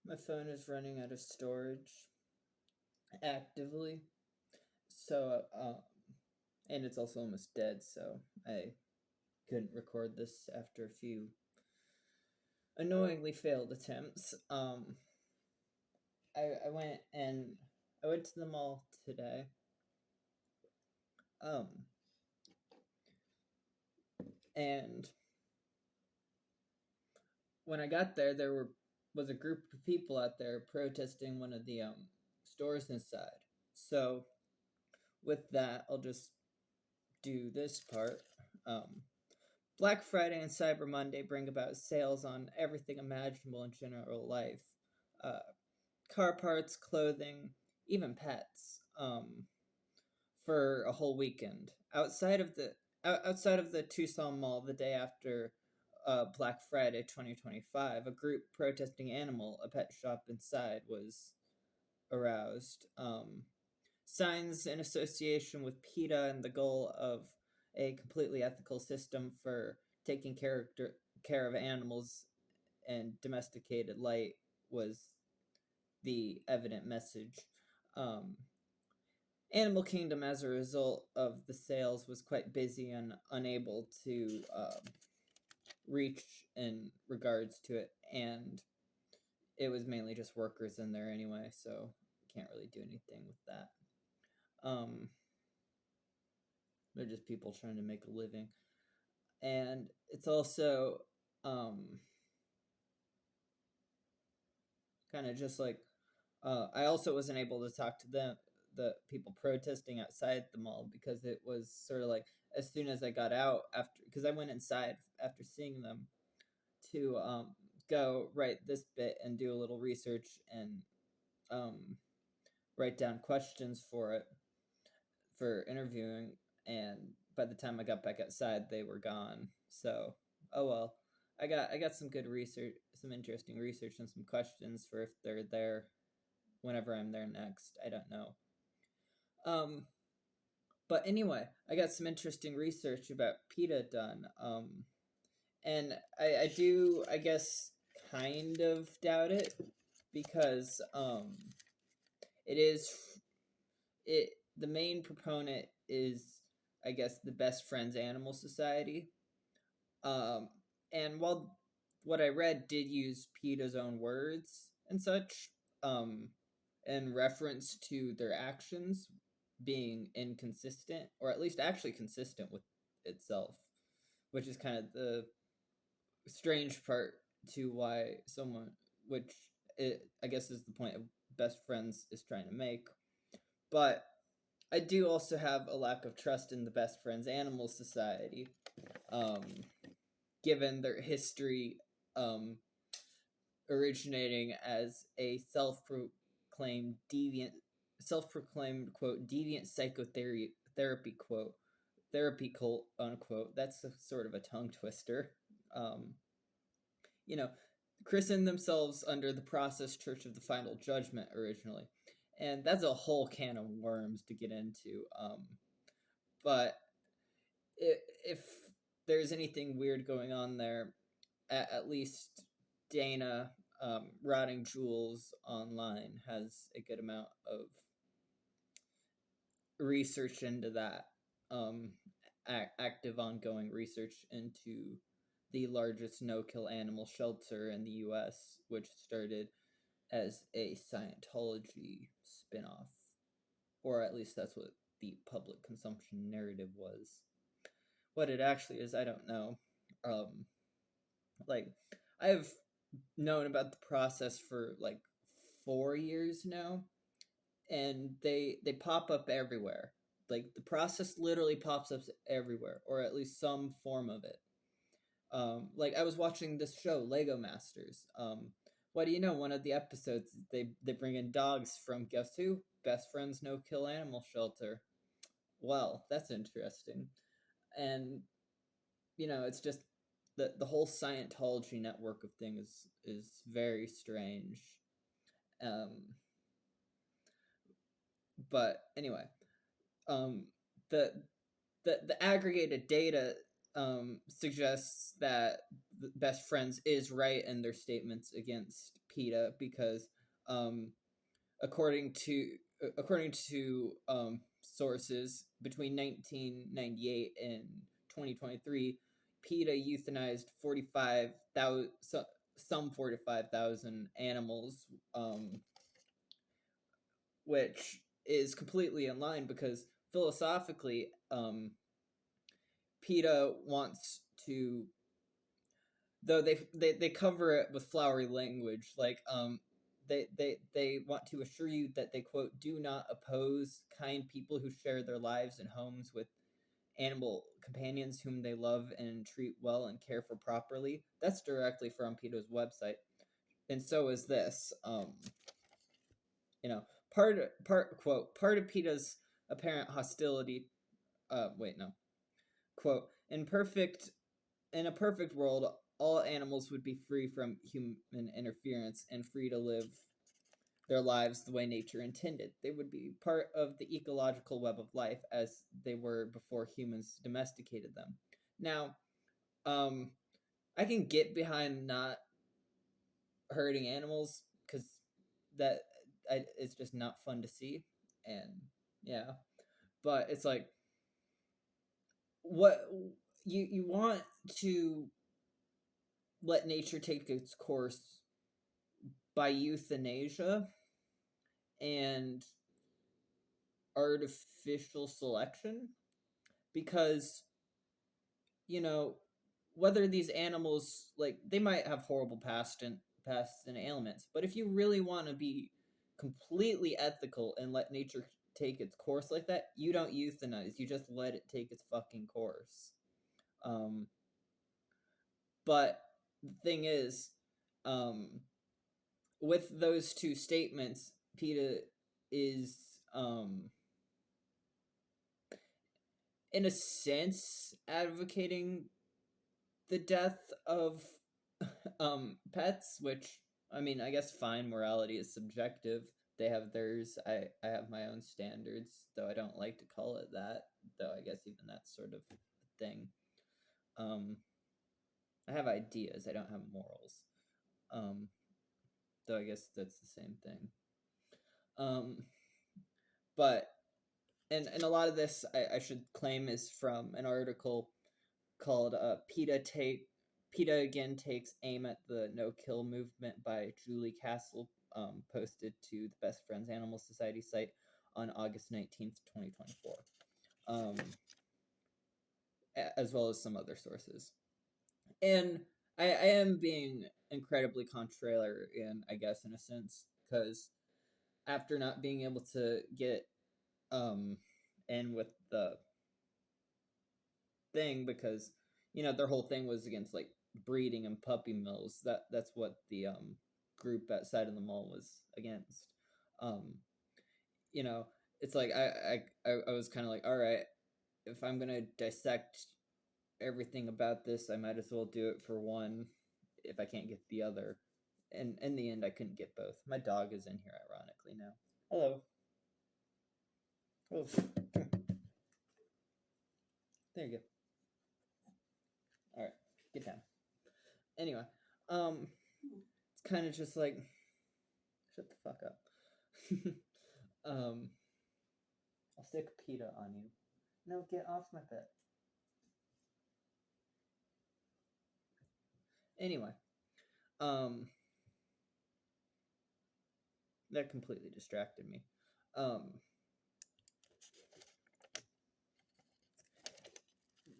My phone is running out of storage actively, so and it's also almost dead, so I couldn't record this after a few annoyingly failed attempts. I went to the mall today. And when I got there, was a group of people out there protesting one of the stores inside. So with that, I'll just do this part. Black Friday and Cyber Monday bring about sales on everything imaginable in general life. Car parts, clothing, even pets. For a whole weekend. Outside of the Tucson Mall the day after Black Friday 2025, a group protesting Animal, a pet shop inside, was aroused. Signs in association with PETA and the goal of a completely ethical system for taking care of animals and domesticated life was the evident message. Animal Kingdom, as a result of the sales, was quite busy and unable to reach in regards to it, and it was mainly just workers in there anyway, so can't really do anything with that. They're just people trying to make a living, and it's also kind of just like I also wasn't able to talk to the people protesting outside the mall, because it was sort of like, as soon as I got out, after, because I went inside after seeing them, to go write this bit and do a little research and write down questions for interviewing, and by the time I got back outside, they were gone. So, oh well. I got some good research, some interesting research, and some questions for if they're there whenever I'm there next. I don't know. But anyway, I got some interesting research about PETA done. And I do, I guess, kind of doubt it, because the main proponent is, I guess, the Best Friends Animal Society. And while what I read did use PETA's own words and such, in reference to their actions being inconsistent, or at least actually consistent with itself, which is kind of the strange part to why someone, I guess is the point of Best Friends is trying to make. But I do also have a lack of trust in the Best Friends Animal Society, given their history originating as a self-proclaimed quote deviant psychotherapy quote therapy cult unquote. That's sort of a tongue twister. Christened themselves under the Process Church of the Final Judgment originally, and that's a whole can of worms to get into. But if there's anything weird going on there, at least Dana, Rotting Jewels Online, has a good amount of research into that, active ongoing research into the largest no-kill animal shelter in the US, which started as a Scientology spinoff, or at least that's what the public consumption narrative was. What it actually is, I don't know. I've known about the process for 4 years now, and they pop up everywhere. Like, the process literally pops up everywhere, or at least some form of it. I was watching this show, Lego Masters. What do you know? One of the episodes, they bring in dogs from, guess who? Best Friends No Kill Animal Shelter. Well, that's interesting. And it's just the whole Scientology network of things is very strange. But anyway, the aggregated data suggests that Best Friends is right in their statements against PETA because according to sources, between 1998 and 2023, PETA euthanized 45,000 some 45,000 animals, which is completely in line because philosophically, PETA wants to, though they cover it with flowery language, like they want to assure you that they, quote, do not oppose kind people who share their lives and homes with animal companions whom they love and treat well and care for properly. That's directly from PETA's website, and so is this. Part of PETA's apparent hostility. Quote, in a perfect world, all animals would be free from human interference and free to live their lives the way nature intended. They would be part of the ecological web of life as they were before humans domesticated them. Now, I can get behind not hurting animals because it's just not fun to see, and yeah, but it's like, what you want to let nature take its course by euthanasia and artificial selection, because whether these animals, like, they might have horrible past and ailments, but if you really want to be completely ethical and let nature take its course like that, you don't euthanize, you just let it take its fucking course. But the thing is, with those two statements, PETA is, in a sense, advocating the death of pets, which, I mean, I guess fine, morality is subjective. They have theirs. I have my own standards, though I don't like to call it that, though I guess even that's sort of a thing. I have ideas, I don't have morals. Though I guess that's the same thing. But, and a lot of this, I should claim, is from an article called PETA again takes aim at the no-kill movement by Julie Castle, posted to the Best Friends Animal Society site on August 19th, 2024, as well as some other sources. And I am being incredibly contrarian, I guess, in a sense, because after not being able to get in with the thing, because their whole thing was against, like, breeding and puppy mills. That's what the group outside of the mall was against. It's like I was kind of like, all right, if I'm gonna dissect everything about this, I might as well do it for one if I can't get the other. And in the end, I couldn't get both. My dog is in here, ironically, now. Hello. Oh, there you go. All right, get down. Anyway, it's kind of just like, shut the fuck up. I'll stick PETA on you. No, get off my bed. Anyway, that completely distracted me.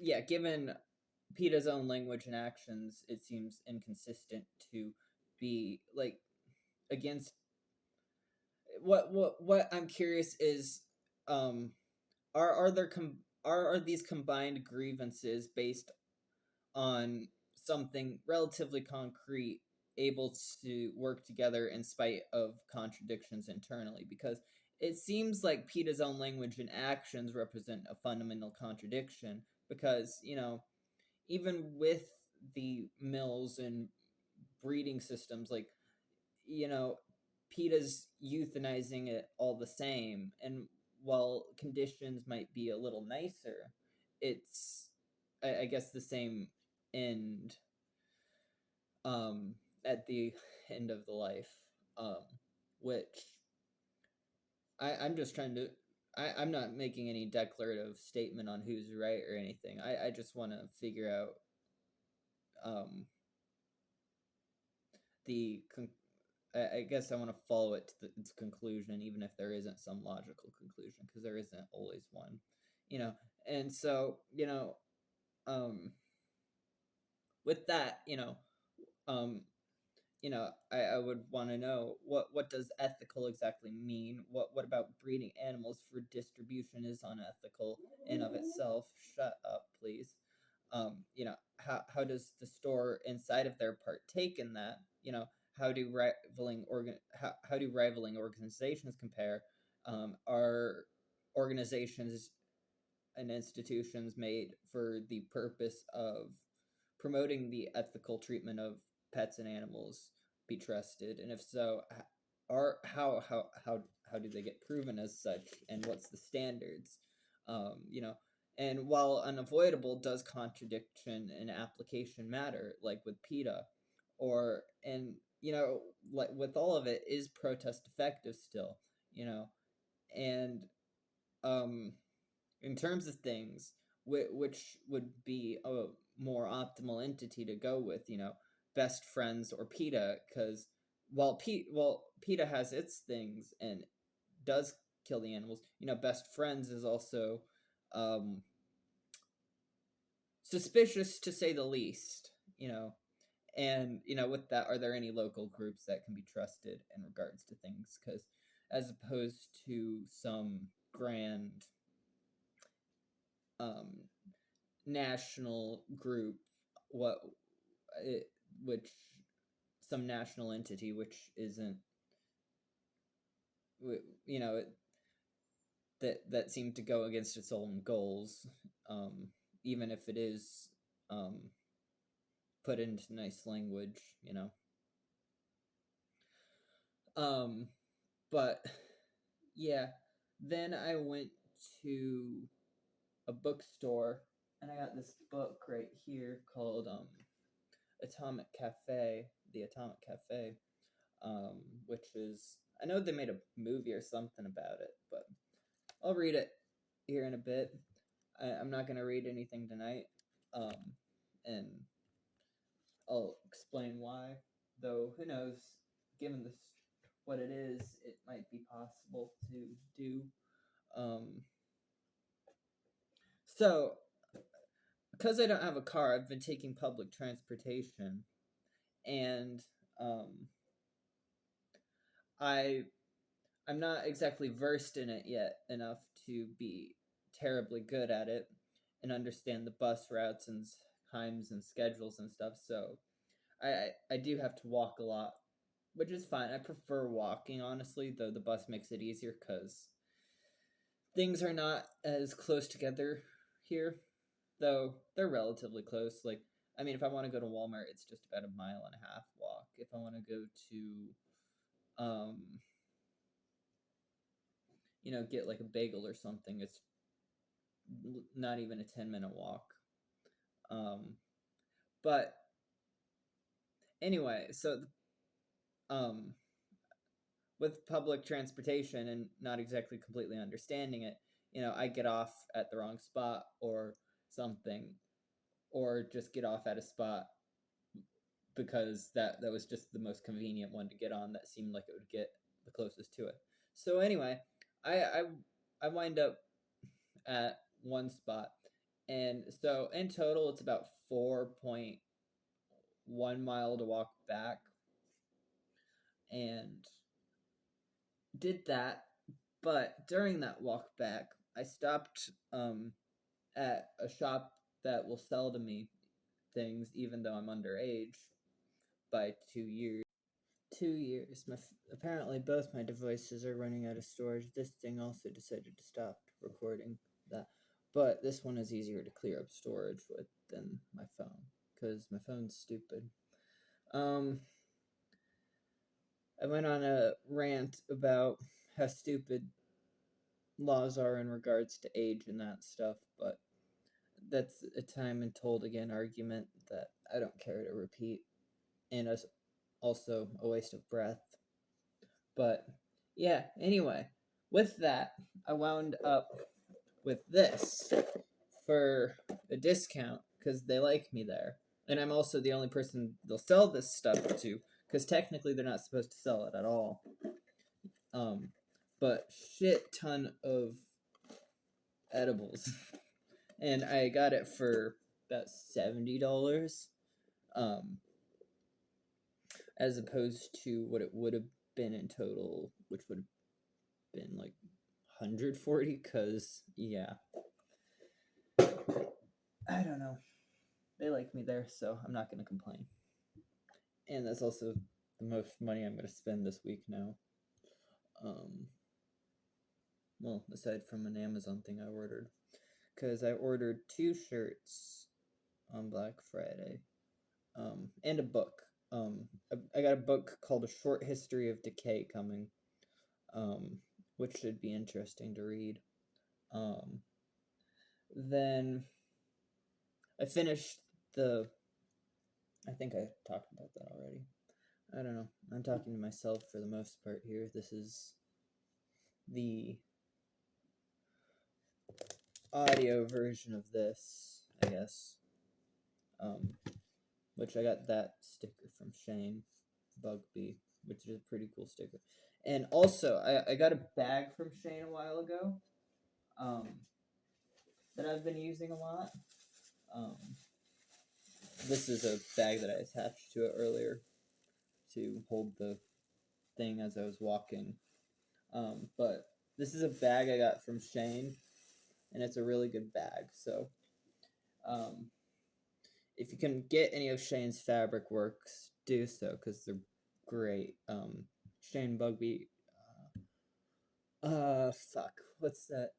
Yeah, given PETA's own language and actions, it seems inconsistent to be, like, against what I'm curious is, are these combined grievances based on something relatively concrete able to work together in spite of contradictions internally? Because it seems like PETA's own language and actions represent a fundamental contradiction, because even with the mills and breeding systems, like, PETA's euthanizing it all the same, and while conditions might be a little nicer, it's, I guess, the same end at the end of the life, which I'm just trying to. I'm not making any declarative statement on who's right or anything. I just want to figure out the. I guess I want to follow it to its conclusion, even if there isn't some logical conclusion, because there isn't always one, you know. And so, with that, I would want to know what does ethical exactly mean? What about breeding animals for distribution is unethical in of itself? Shut up, please. How does the store inside of there partake in that? How do rivaling organizations compare? Are organizations and institutions made for the purpose of promoting the ethical treatment of pets and animals be trusted? And if so, how do they get proven as such, and what's the standards? And while unavoidable, does contradiction in application matter, like with PETA? Like with all of it, is protest effective still? And in terms of things, which would be a more optimal entity to go with, best friends or PETA? Because while PETA has its things and does kill the animals, best friends is also suspicious, to say the least. And with that, are there any local groups that can be trusted in regards to things? Because as opposed to some grand national group, which some national entity which isn't, that seemed to go against its own goals, even if it is put into nice language. But yeah, then I went to a bookstore and I got this book right here called Atomic Cafe, The Atomic Cafe, which is, I know they made a movie or something about it, but I'll read it here in a bit. I'm not going to read anything tonight, and I'll explain why, though who knows, given this what it is, it might be possible to do. So, because I don't have a car, I've been taking public transportation, and I'm not exactly versed in it yet enough to be terribly good at it and understand the bus routes and times and schedules and stuff. So I do have to walk a lot, which is fine. I prefer walking, honestly, though the bus makes it easier because things are not as close together here, though they're relatively close. Like, I mean, if I want to go to Walmart, it's just about 1.5 mile walk. If I want to go to, get like a bagel or something, it's not even a 10-minute walk. But anyway, so with public transportation and not exactly completely understanding it, I get off at the wrong spot or something, or just get off at a spot because that was just the most convenient one to get on, that seemed like it would get the closest to it. So anyway, I wind up at one spot, and so in total it's about 4.1 mile to walk back, and did that. But during that walk back, I stopped at a shop that will sell to me things even though I'm underage by 2 years. 2 years. Apparently both my devices are running out of storage. This thing also decided to stop recording that. But this one is easier to clear up storage with than my phone, because my phone's stupid. I went on a rant about how stupid laws are in regards to age and that stuff, but that's a time and told again argument that I don't care to repeat in a also a waste of breath. But yeah, anyway, with that, I wound up with this for a discount because they like me there. And I'm also the only person they'll sell this stuff to because technically they're not supposed to sell it at all. But shit ton of edibles. And I got it for about $70. As opposed to what it would have been in total, which would have been like 140, because yeah, I don't know, they like me there, so I'm not going to complain. And that's also the most money I'm going to spend this week now. Well, aside from an Amazon thing I ordered, because I ordered 2 shirts on Black Friday, and a book. I got a book called A Short History of Decay coming, which should be interesting to read. Then I finished I think I talked about that already. I don't know. I'm talking to myself for the most part here. This is the audio version of this, I guess. Which I got that sticker from Shane Bugbee, which is a pretty cool sticker. And also, I got a bag from Shane a while ago, that I've been using a lot. This is a bag that I attached to it earlier to hold the thing as I was walking. But this is a bag I got from Shane, and it's a really good bag. So, if you can get any of Shane's fabric works, do so because they're great. Shane Bugbee. Fuck. What's that?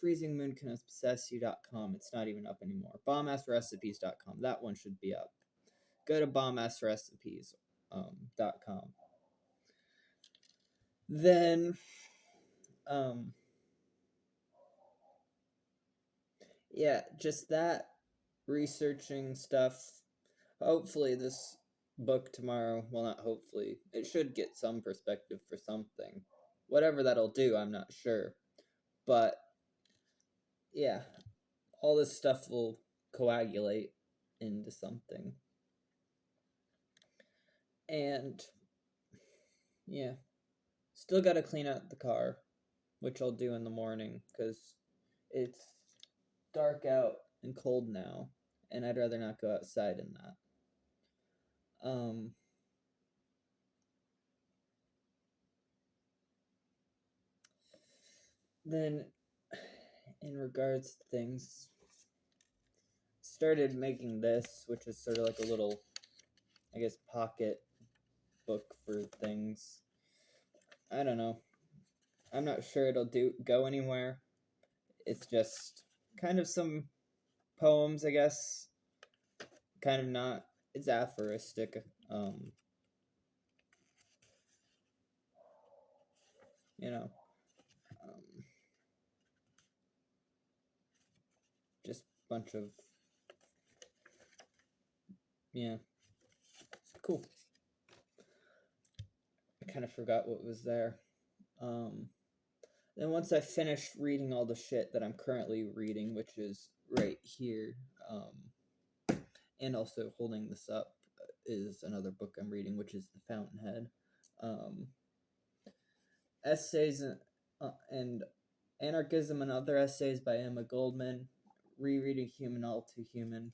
FreezingMoonCanObsessYou.com. It's not even up anymore. BombAssRecipes.com. That one should be up. Go to BombAssRecipes.com. Then, yeah, just that, researching stuff. Hopefully this book tomorrow, well, not hopefully, it should get some perspective for something. Whatever that'll do, I'm not sure. But, yeah, all this stuff will coagulate into something. And, yeah, still gotta clean out the car, which I'll do in the morning, because it's dark out and cold now, and I'd rather not go outside in that. Then, in regards to things, started making this, which is sort of like a little, I guess, pocket book for things. I don't know. I'm not sure it'll go anywhere. It's just kind of some poems, I guess. Kind of not. It's aphoristic. You know, just a bunch of, yeah, cool. I kind of forgot what was there. Then once I finish reading all the shit that I'm currently reading, which is right here, and also holding this up is another book I'm reading, which is The Fountainhead. Essays and Anarchism and Other Essays by Emma Goldman, Rereading Human All Too Human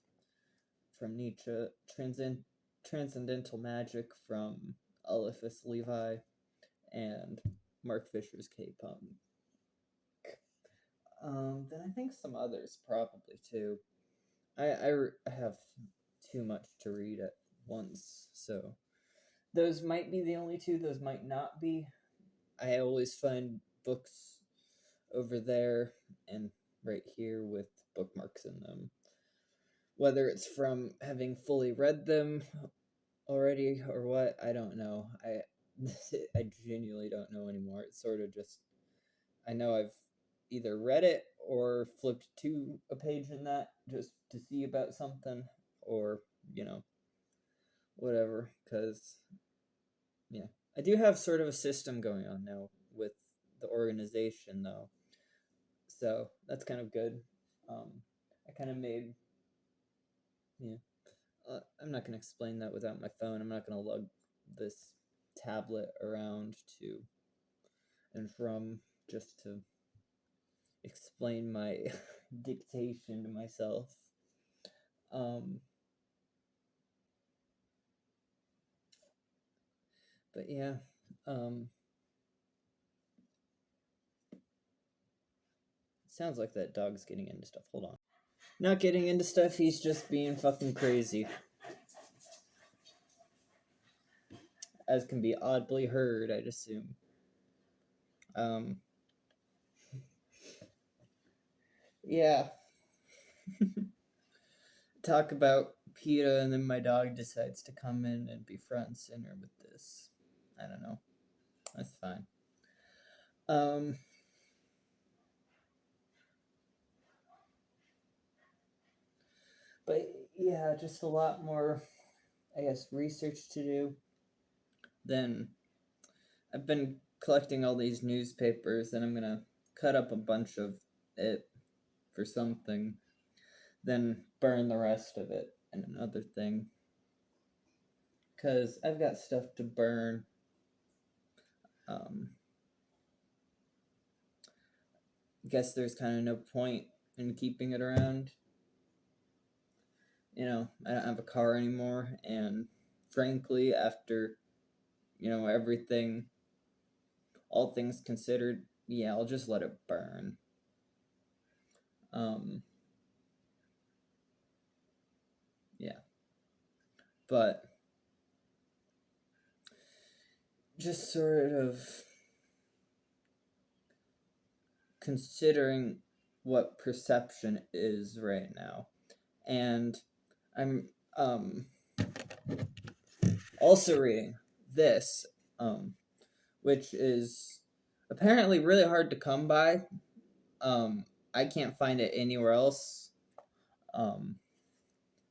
from Nietzsche, Transcendental Magic from Eliphas Levi, and Mark Fisher's K-Punk. Then I think some others probably too. I have too much to read at once, so those might be the only two. Those might not be. I always find books over there and right here with bookmarks in them. Whether it's from having fully read them already or what, I don't know. I genuinely don't know anymore. It's sort of just, I know I've either read it or flipped to a page in that just to see about something, or, whatever, because, yeah. I do have sort of a system going on now with the organization, though. So that's kind of good. I kind of made, yeah. I'm not going to explain that without my phone. I'm not going to lug this tablet around to and from just to explain my dictation to myself. But yeah, sounds like that dog's getting into stuff. Hold on. Not getting into stuff, he's just being fucking crazy. As can be audibly heard, I'd assume. Yeah. Talk about PETA, and then my dog decides to come in and be front and center with this. I don't know. That's fine. But yeah, just a lot more, I guess, research to do. Then I've been collecting all these newspapers, and I'm gonna cut up a bunch of it for something, then burn the rest of it in another thing. Because I've got stuff to burn. Guess there's kind of no point in keeping it around. You know, I don't have a car anymore, and frankly, after, you know, everything, all things considered, yeah, I'll just let it burn. Yeah. But just sort of considering what perception is right now. And I'm also reading this, which is apparently really hard to come by. I can't find it anywhere else,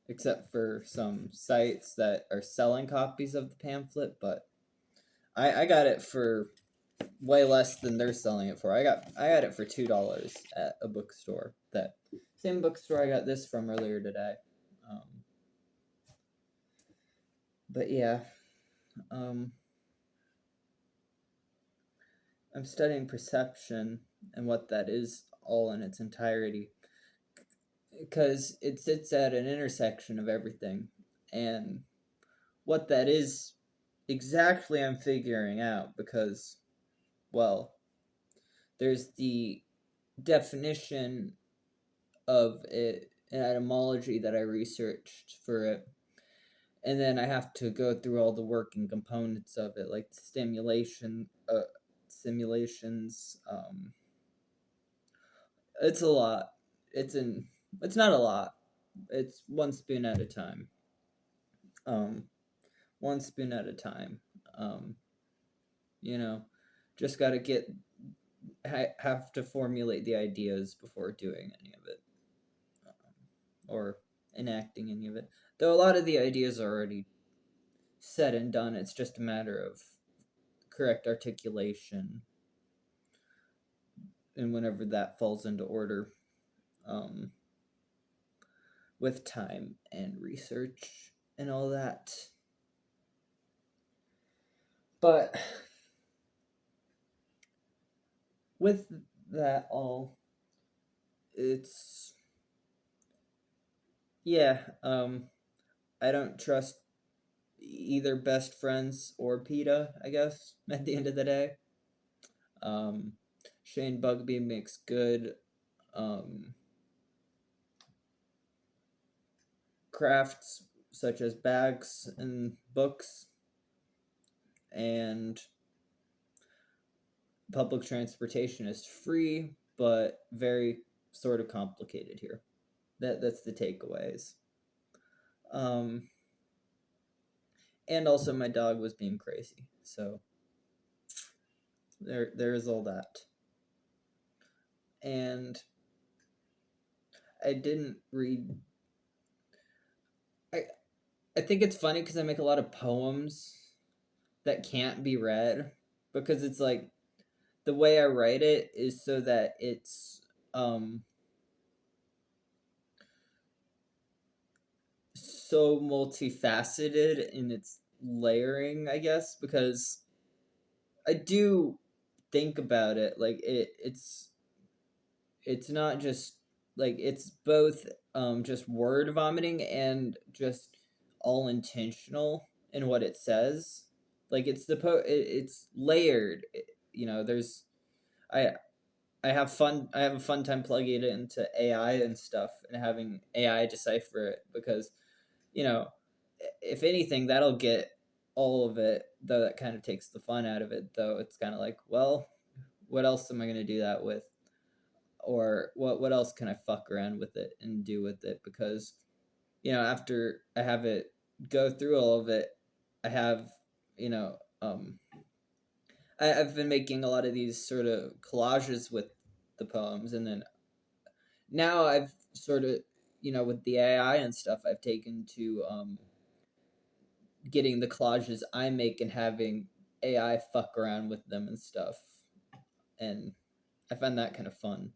except for some sites that are selling copies of the pamphlet, but I got it for way less than they're selling it for. I got it for $2 at a bookstore. That same bookstore I got this from earlier today. But yeah, I'm studying perception and what that is all in its entirety, because it sits at an intersection of everything, and what that is exactly I'm figuring out, because, well, there's the definition of it, an etymology that I researched for it, and then I have to go through all the working components of it, like simulations. It's a lot. It's not a lot. It's one spoon at a time. One spoon at a time. You know, just got to have to formulate the ideas before doing any of it, or enacting any of it. Though a lot of the ideas are already said and done. It's just a matter of correct articulation, and whenever that falls into order, with time and research and all that. But with that all, it's, yeah, I don't trust either best friends or PETA, I guess, at the end of the day. Shane Bugby makes good crafts such as bags and books, and public transportation is free, but very sort of complicated here. That's the takeaways. And also my dog was being crazy, so there is all that. And I didn't read. I think it's funny because I make a lot of poems that can't be read because it's like the way I write it is so that it's so multifaceted in its layering, I guess, because I do think about it like it's not just like it's both just word vomiting and just all intentional in what it says. Like it's layered. You know, there's I I have a fun time plugging it into AI and stuff and having AI decipher it because, you know, if anything that'll get all of it, though that kind of takes the fun out of it, though it's kind of like, well, what else am I going to do that with? Or what else can I fuck around with it and do with it? Because, you know, after I have it go through all of it, I have, you know, I've been making a lot of these sort of collages with the poems, and then now I've sort of, you know, with the AI and stuff, I've taken to getting the collages I make and having AI fuck around with them and stuff, and I find that kind of fun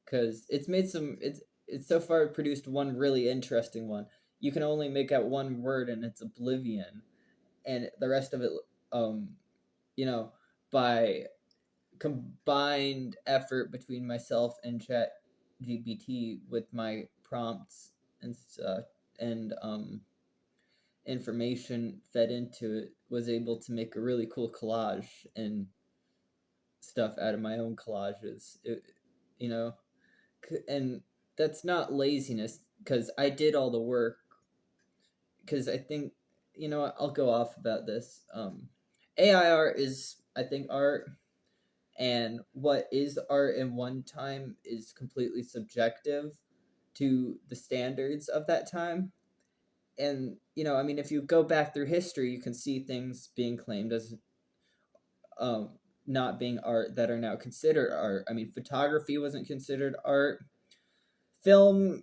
because it's so far produced one really interesting one. You can only make out one word and it's oblivion, and the rest of it, um, you know, by combined effort between myself and Chat GPT with my prompts and stuff and information fed into it, was able to make a really cool collage and stuff out of my own collages. You know, and that's not laziness because I did all the work. Because I think, you know, I'll go off about this. AI art is, I think, art, and what is art in one time is completely subjective to the standards of that time. And, you know, I mean, if you go back through history, you can see things being claimed as um, not being art that are now considered art. I mean, photography wasn't considered art. Film,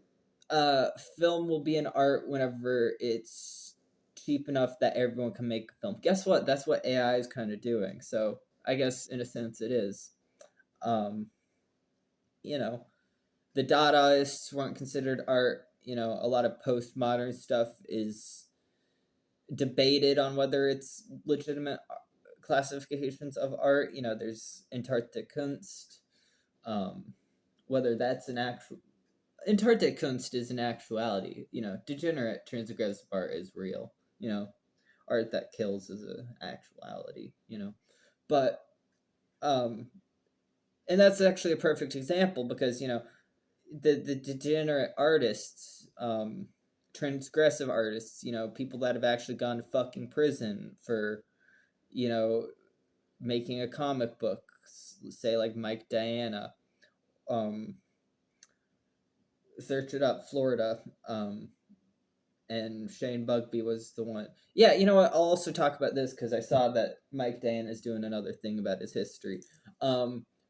film will be an art whenever it's cheap enough that everyone can make a film. Guess what? That's what AI is kind of doing. So I guess in a sense it is. Um, you know, the Dadaists weren't considered art. You know, a lot of postmodern stuff is debated on whether it's legitimate classifications of art. You know, there's Entarte Kunst, whether that's an actual Entarte Kunst is an actuality. You know, degenerate transgressive art is real. You know, art that kills is an actuality. You know, but um, and that's actually a perfect example because, you know, the degenerate artists, transgressive artists, you know, people that have actually gone to fucking prison for, you know, making a comic book, say like Mike Diana, um, search it up, Florida, and Shane Bugby was the one. Yeah, you know what? I'll also talk about this because I saw that Mike Diana is doing another thing about his history.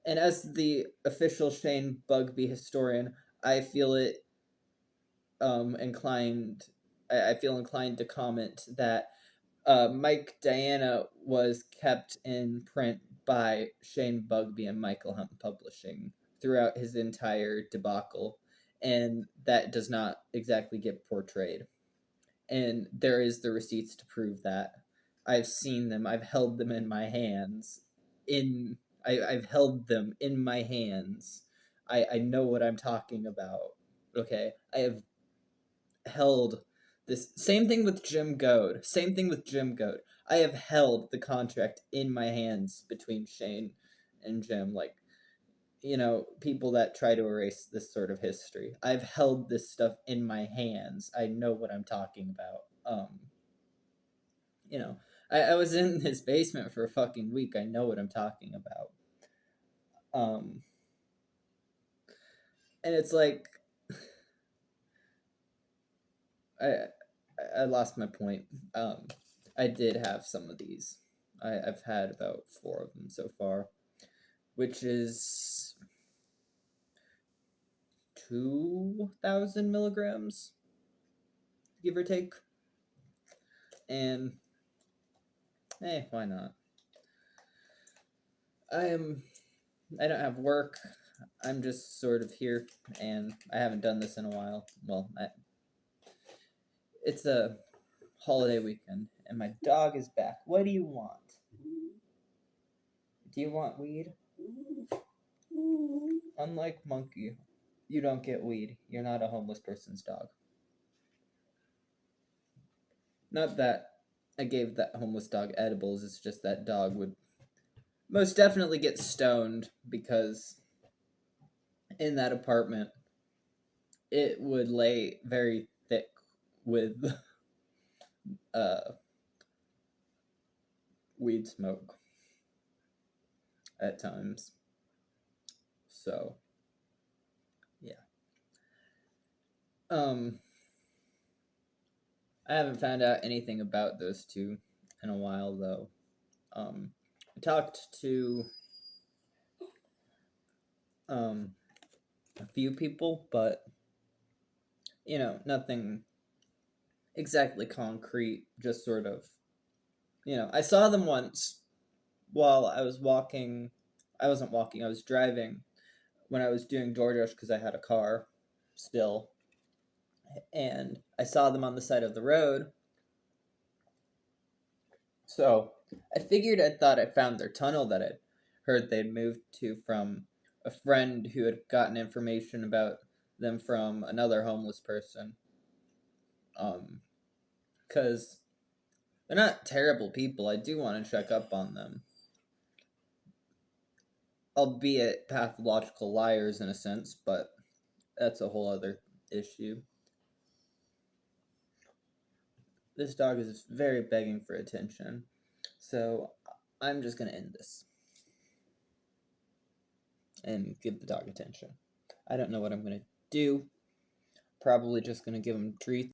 And as the official Shane Bugby historian, I feel it inclined. I feel inclined to comment that Mike Diana was kept in print by Shane Bugby and Michael Hunt Publishing throughout his entire debacle, and that does not exactly get portrayed. And there is the receipts to prove that. I've seen them. I've held them in my hands. I've held them in my hands. I know what I'm talking about. Okay, I have held this. Same thing with Jim Goad. Same thing with Jim Goad. I have held the contract in my hands between Shane and Jim. Like, you know, people that try to erase this sort of history. I've held this stuff in my hands. I know what I'm talking about. You know, I was in his basement for a fucking week. I know what I'm talking about. Um, and it's like, I I lost my point. I did have some of these. I've had about 4 of them so far, which is 2,000 milligrams, give or take. And hey, why not? I don't have work. I'm just sort of here, and I haven't done this in a while. Well, it's a holiday weekend, and my dog is back. What do you want? Do you want weed? Unlike Monkey, you don't get weed. You're not a homeless person's dog. Not that I gave that homeless dog edibles, it's just that dog would most definitely get stoned because in that apartment it would lay very thick with weed smoke at times. So, yeah. I haven't found out anything about those two in a while, though. I talked to a few people, but nothing exactly concrete. Just sort of, I saw them once while I was walking. I wasn't walking. I was driving when I was doing DoorDash because I had a car still, and I saw them on the side of the road. So I thought I found their tunnel that I'd heard they'd moved to from a friend who had gotten information about them from another homeless person. Because they're not terrible people. I do want to check up on them. Albeit pathological liars in a sense, but that's a whole other issue. This dog is very begging for attention. So I'm just going to end this and give the dog attention. I don't know what I'm going to do. Probably just going to give him treats.